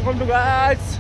Welcome to guys.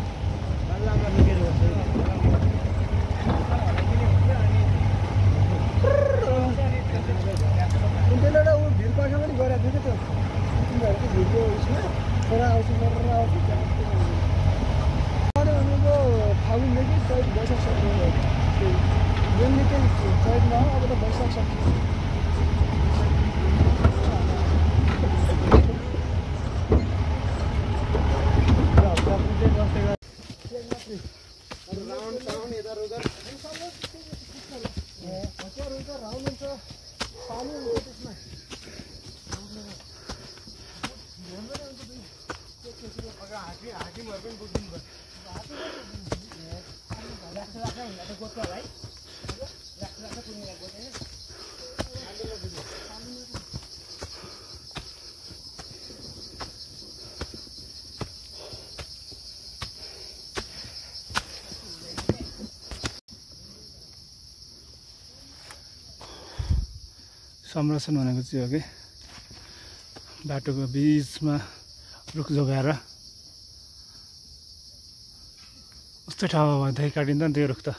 संरक्षण भनेको चाहिँ हो कि बाटोको बीचमा रुख जोगाएर उस्तै ठाउँमा भन्दै काटिन्छ नि त्यो रुख त।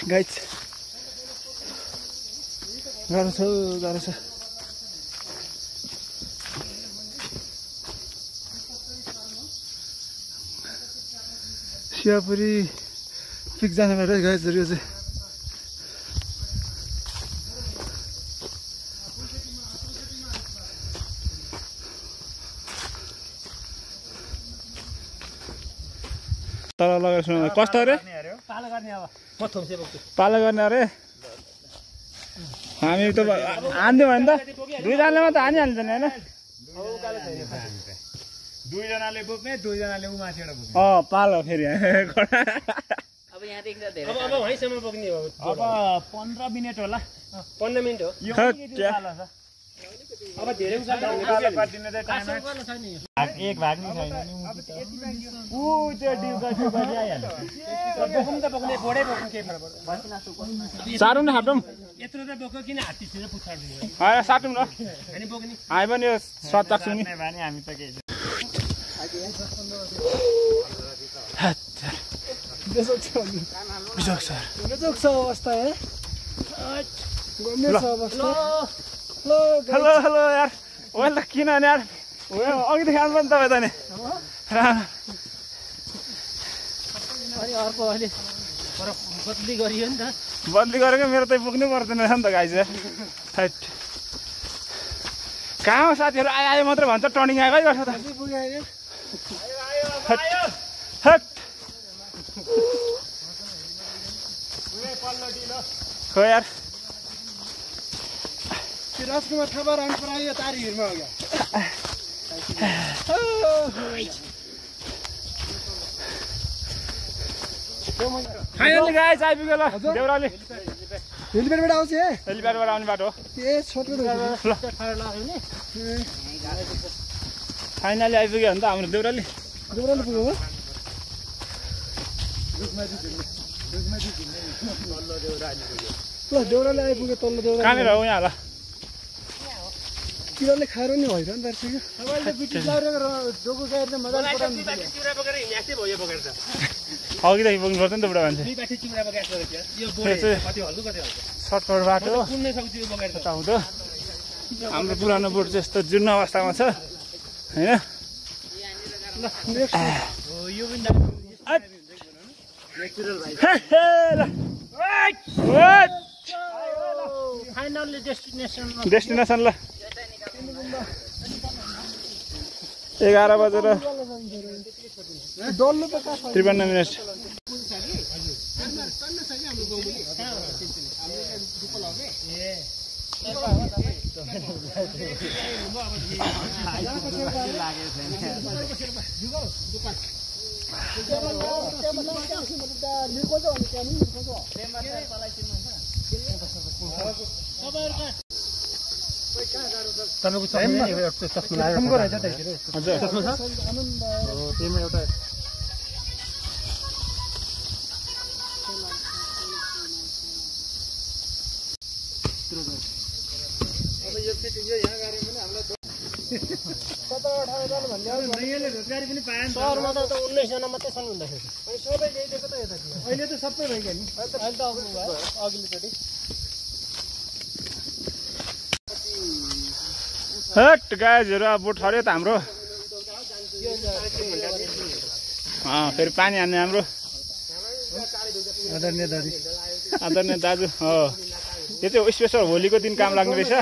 गाइज गाह्रो छ शिवपुरी पिक जाने बाटो गाइजहरु। यो चाहिँ तल लगेर सुन कस्तो अरे पालो गर्ने अब पालो गर्ने अरे हामी त हान्दियो भने त दुईजनाले मात्र हानिहाल्छ नि हैन। दुईजनाले बोक्ने दुईजनाले उ माथिबाट बोक्ने पालो फेरि अब यहाँदेखि त धेरै अब वहीँसम्म बोक्ने हो। अब 15 मिनेट होला 15 मिनेट हो यो पालो छ। अब धेरै पालो काट्दिने चाहिँ टाइम एक भाग नि छैन नि उ त्यो डिउका आइहाल्यो। बोक्नु त बोक्ने बोडै बोक्नु के फरक पर्छ। सारौँ न हाटौँ यत्रो त बोक्यो किन हात्ती छिर पुछाड दियो हैन साटौँ न हैन बोक्ने हामी पनि यो सट ताक्छौँ नि भने हामी त के बेजोक छ अवस्था है गम्भीर छ अवस्था। हेलो हेलो यार ओइ ल किन यार अघिदेखि आउनु पनि तपाईँ त नि अनि अर्को अहिले बदली गरियो नि त बदली गरेको मेरो त पुग्नै पर्दैन नि त गाइज थैट कहाँ हो साथीहरू आयो मात्र भन्छ टर्निङ आएकै गर्छ त खो यार राजकुमार थापा राम परायो तारी हिरमा हो क्या फाइनली गाइस आइपुग्यो ल देउराली हेलिप्याडबाट आउँछ है हेलिप्याडबाट आउने बाटो ए छोटो ल फाइनली आइपुग्यो भने त हाम्रो देउराली देउराली पुग्यो हो ल देउराली आइपुग्यो तल्लो देउराली कहाँनिर हो यहाँ ल किराले खाएर नि हैरान पार्छ के तपाईले बिटी लाएर डोको गाड्ने मजा पराउनु बाटी चिउरा बोकेर हिँड्याक्थे भयो बोकेर त अघिदेखि बोक्नु पर्छ नि त बुढा मान्छे बाटी चिउरा बोकेर यो बोले कति हल्दु कति हल्दु सर्टकट बाटो कुन्ने सक्छु यो बोकेर त आउँदो हाम्रो पुरानो बोट चाहिँ यस्तो जीर्ण अवस्थामा छ हैन ल नेक्स्ट हो यो पनि नेचुरल भाइ फाइनली डेस्टिनेसन ल 11 बजेर 53 मिनेट तपाईको चस्मा लागेको रहेछ त्यतिर हजुर चस्मा छ हो त्यसमा एउटा अब यो फिट यो यहाँ गरे पनि हामीलाई 17-18 जना भन्ने अब नयाँले रोजगारी पनि पाएन शहरमा त 19 जना मात्रै छन् भन्दाखेरि अनि सबै गइदिएको त यता अहिले त सबै भइगयो नि अहिले त आउनु भयो अघिल्लोचोटि हट गाइजहरु अब बोट ठर्यो त हाम्रो फेरि पानी हान्ने हाम्रो आदरणीय दाजु हो यो चाहिँ स्पेशल होलीको दिन काम लाग्ने रहेछ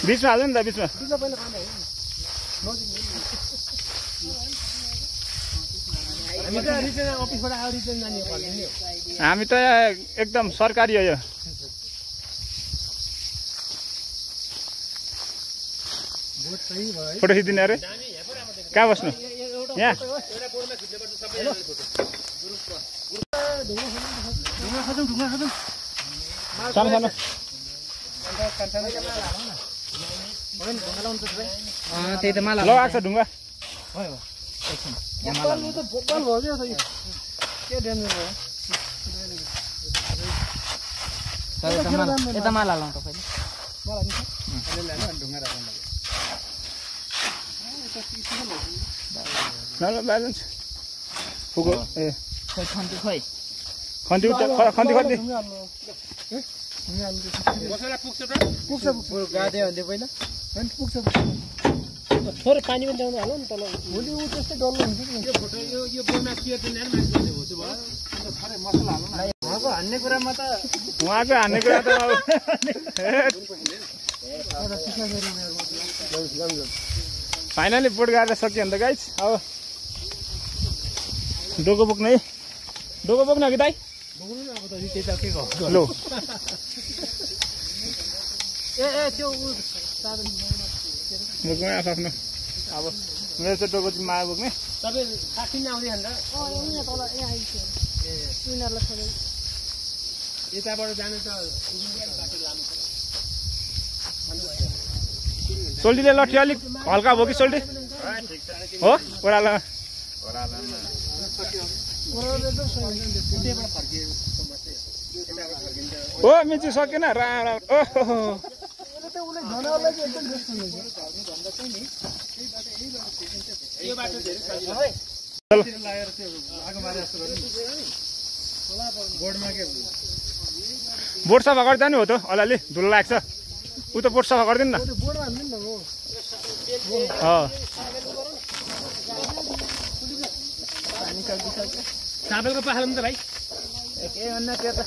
बिचमा हाल्नु नि त बिचमा हामी त एकदम सरकारी हो यो फोटो खिचिदिने अरे कहाँ बस्नु यहाँ सानो सानो लगाएको छ ढुङ्गा यता माला लाउँ तपाईले ब्यालेन्स पुगो ए खन्ती खोइ खन्ती खन्ती खन्ती पुग्छ गाडे भन्दै पहिला अनि पुग्छ थोरै पानी पनि ल्याउनु होला नि तल भोलि उ त्यस्तै डल्लो हुन्छ नि यो फोटो यो बोर्डमा क्लियर चाहिँ नाम मान्छे हो त्यो भयो अन्त थोरै मसला हाल्नु न उहाँको हान्ने कुरामा त उहाँको हान्ने कुरा त फाइनली बोट गाडेर सकियो नि त गाइस अब डोको बोक्ने है डोको बोक्ने हो कि दाइ बोक्नु न अब त रिते त के गर्छ लो ए त्यो साधन बोक्ने आफ्नो अब मेरो चाहिँ डोको चाहिँ माया बोक्ने तपाईँ साथी नै आउँदै हान्दा यहाँ तल यहाँ आइसक्यो ए उनीहरूलाई छोडे यताबाट जानु त बाटो लानु सोल्टीले लट्ठी अलिक हल्का भयो कि सोल्टी हो ओह्रालोमा हो मिची सकेन राम राम ओहो बोट सफा गर्दा नि हो त अलिअलि धुलो लाग्छ उ त बोट सफा गरिदिनु न चाबलको पखाल्नु त भाइ के भन्दा त्यो त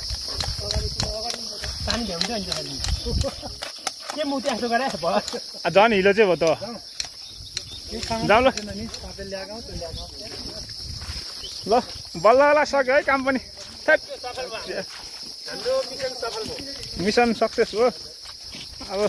पानी भ्याउँछ नि के मुति आफ्नो गरे भयो झन् हिलो चाहिँ भयो त जाऊ ल ल बल्ल बल्ल सक्यो है काम पनि मिसन सक्सेस हो अब